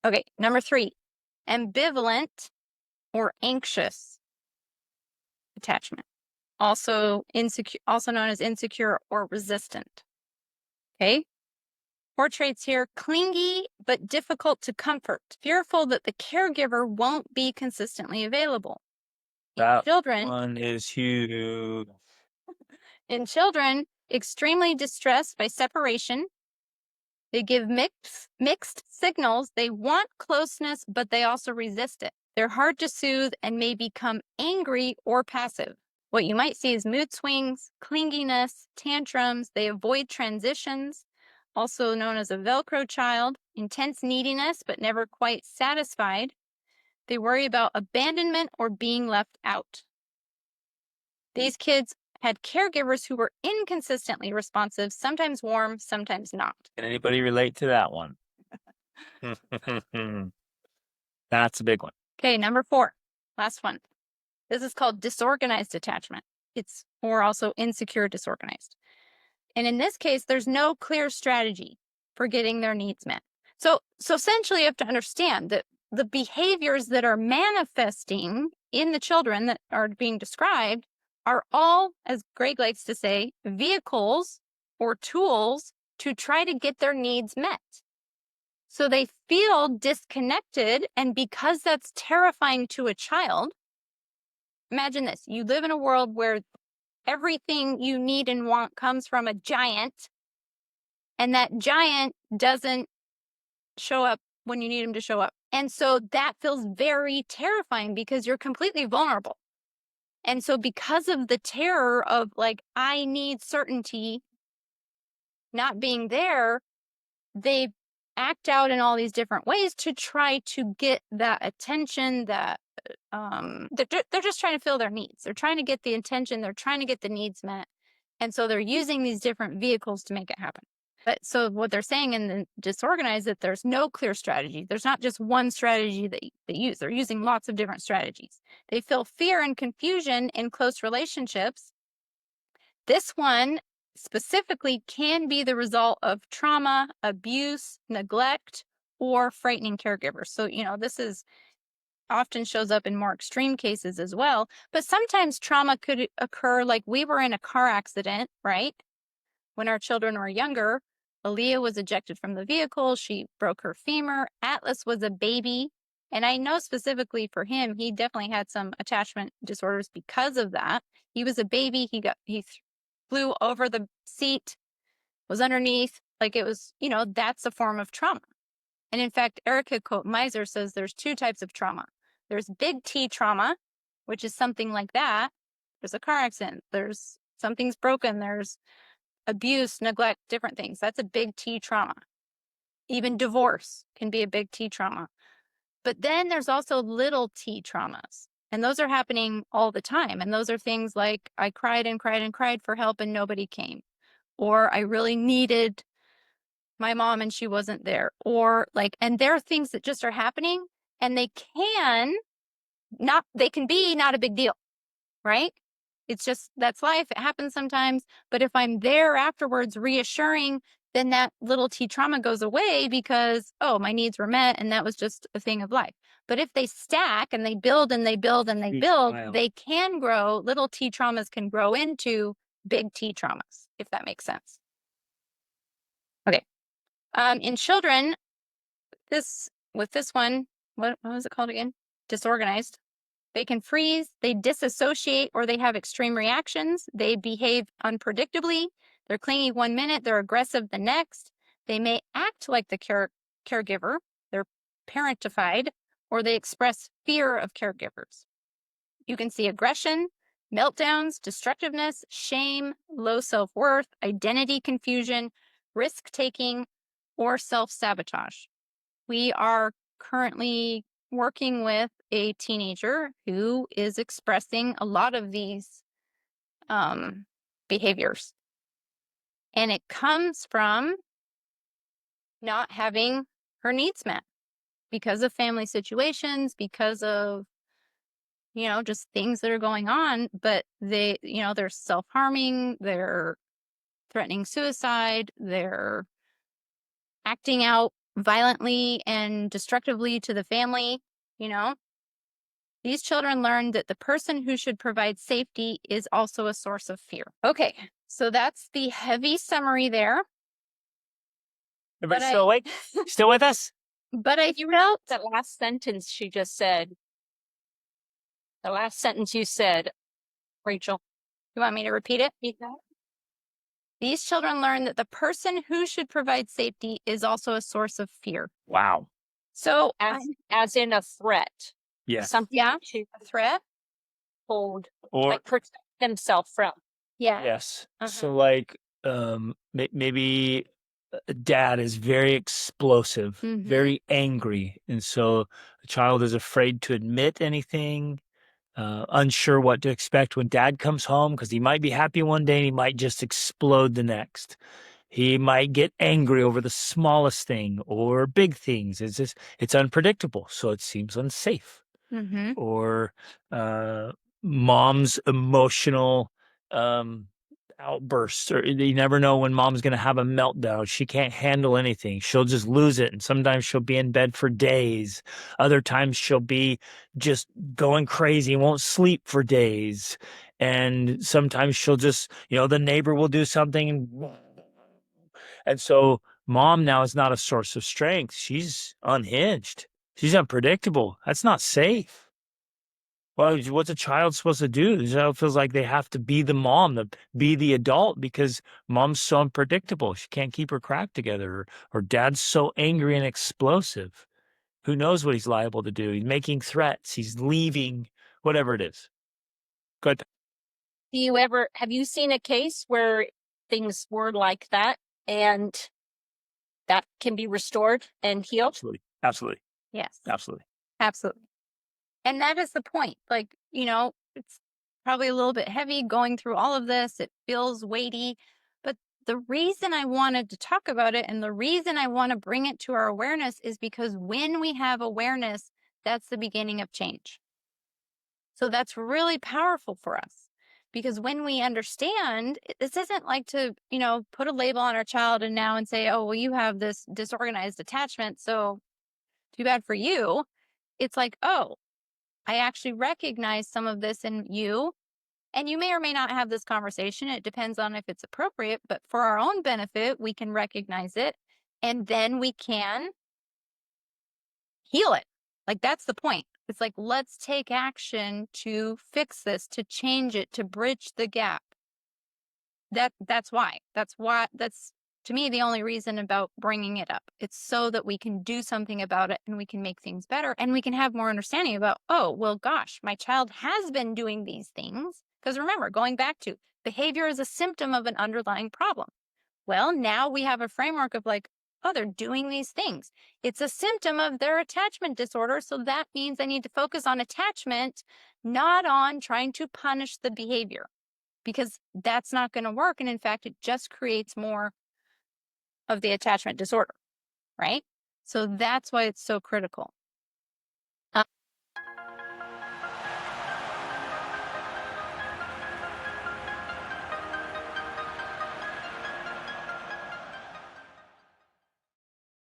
Okay, number 3, ambivalent or anxious attachment, also known as insecure or resistant. Okay? Portraits here: clingy but difficult to comfort, fearful that the caregiver won't be consistently available. That Children, one is huge. in children, extremely distressed by separation. They give mixed signals. They want closeness, but they also resist it. They're hard to soothe and may become angry or passive. What you might see is mood swings, clinginess, tantrums. They avoid transitions, also known as a Velcro child, intense neediness, but never quite satisfied. They worry about abandonment or being left out. These kids had caregivers who were inconsistently responsive, sometimes warm, sometimes not. Can anybody relate to that one? That's a big one. Okay, number 4, last one. This is called disorganized attachment. Or also insecure disorganized. And in this case, there's no clear strategy for getting their needs met. So essentially, you have to understand that the behaviors that are manifesting in the children that are being described are all, as Greg likes to say, vehicles or tools to try to get their needs met. So they feel disconnected, and because that's terrifying to a child, imagine this: you live in a world where everything you need and want comes from a giant, and that giant doesn't show up when you need him to show up. And so that feels very terrifying because you're completely vulnerable. And so because of the terror of, like, I need certainty not being there, they act out in all these different ways to try to get that attention, that they're just trying to fill their needs. They're trying to get the attention, they're trying to get the needs met. And so they're using these different vehicles to make it happen. But so what they're saying in the disorganized, that there's no clear strategy. There's not just one strategy that they use. They're using lots of different strategies. They feel fear and confusion in close relationships. This one specifically can be the result of trauma, abuse, neglect, or frightening caregivers. So, this is often shows up in more extreme cases as well. But sometimes trauma could occur, like we were in a car accident, right? When our children were younger, Aaliyah was ejected from the vehicle. She broke her femur. Atlas was a baby. And I know specifically for him, he definitely had some attachment disorders because of that. He was a baby. He flew over the seat, was underneath. Like, it was, that's a form of trauma. And in fact, Erica Miser says there's 2 types of trauma. There's big T trauma, which is something like that. There's a car accident. There's something's broken. There's abuse, neglect, different things. That's a big T trauma. Even divorce can be a big T trauma. But then there's also little T traumas. And those are happening all the time. And those are things like, I cried and cried and cried for help and nobody came. Or I really needed my mom and she wasn't there. Or and there are things that just are happening, and they can be not a big deal, right? It's just, that's life. It happens sometimes. But if I'm there afterwards reassuring, then that little T trauma goes away because, oh, my needs were met and that was just a thing of life. But if they stack and they build and they build and they build, they can grow. Little T traumas can grow into big T traumas, if that makes sense. Okay. In children, with this one, what was it called again? Disorganized. They can freeze, they disassociate, or they have extreme reactions. They behave unpredictably. They're clingy 1 minute, they're aggressive the next. They may act like the caregiver. They're parentified, or they express fear of caregivers. You can see aggression, meltdowns, destructiveness, shame, low self-worth, identity confusion, risk-taking, or self-sabotage. We are currently working with a teenager who is expressing a lot of these behaviors. And it comes from not having her needs met because of family situations, because of, just things that are going on. But they're self-harming, they're threatening suicide, they're acting out violently and destructively to the family, you know, these children learn that the person who should provide safety is also a source of fear. Okay, so that's the heavy summary there. Everybody But still awake? Still with us? But I You felt that last sentence she just said. The last sentence you said, Rachel. you want me to repeat it? Repeat that? These children learn that the person who should provide safety is also a source of fear. Wow. So, As in a threat. Yes. Something yeah, to a threat. hold, Or like protect themselves from. Yeah. yes. Uh-huh. So like maybe dad is very explosive, very angry, and so the child is afraid to admit anything, unsure what to expect when dad comes home because he might be happy one day and he might just explode the next. He might get angry over the smallest thing or big things. It's unpredictable, so it seems unsafe. Or mom's emotional outbursts, or you never know when mom's going to have a meltdown. She can't handle anything. She'll just lose it, and sometimes she'll be in bed for days. Other times she'll be just going crazy, won't sleep for days. And sometimes she'll just, the neighbor will do something, and so mom now is not a source of strength. She's unhinged. She's unpredictable. That's not safe. Well, what's a child supposed to do? The child feels like they have to be the mom, to be the adult, because mom's so unpredictable. She can't keep her crap together, or dad's so angry and explosive. Who knows what he's liable to do? He's making threats. He's leaving, whatever it is. Good. Have you seen a case where things were like that and that can be restored and healed? Absolutely. Absolutely. Yes. Absolutely. Absolutely. And that is the point. Like, it's probably a little bit heavy going through all of this. It feels weighty. But the reason I wanted to talk about it and the reason I want to bring it to our awareness is because when we have awareness, that's the beginning of change. So that's really powerful for us. Because when we understand, this isn't like to, put a label on our child and say, oh, well, you have this disorganized attachment. So too bad for you. It's like, oh, I actually recognize some of this in you. And you may or may not have this conversation. It depends on if it's appropriate. But for our own benefit, we can recognize it. And then we can heal it. Like, that's the point. It's like, let's take action to fix this, to change it, to bridge the gap. That's why. That's to me the only reason about bringing it up. It's so that we can do something about it and we can make things better and we can have more understanding about, oh, well, gosh, my child has been doing these things. Because remember, going back to behavior is a symptom of an underlying problem. Well, now we have a framework of like, oh, they're doing these things. It's a symptom of their attachment disorder. So that means I need to focus on attachment, not on trying to punish the behavior, because that's not going to work. And in fact, it just creates more of the attachment disorder, right? So that's why it's so critical.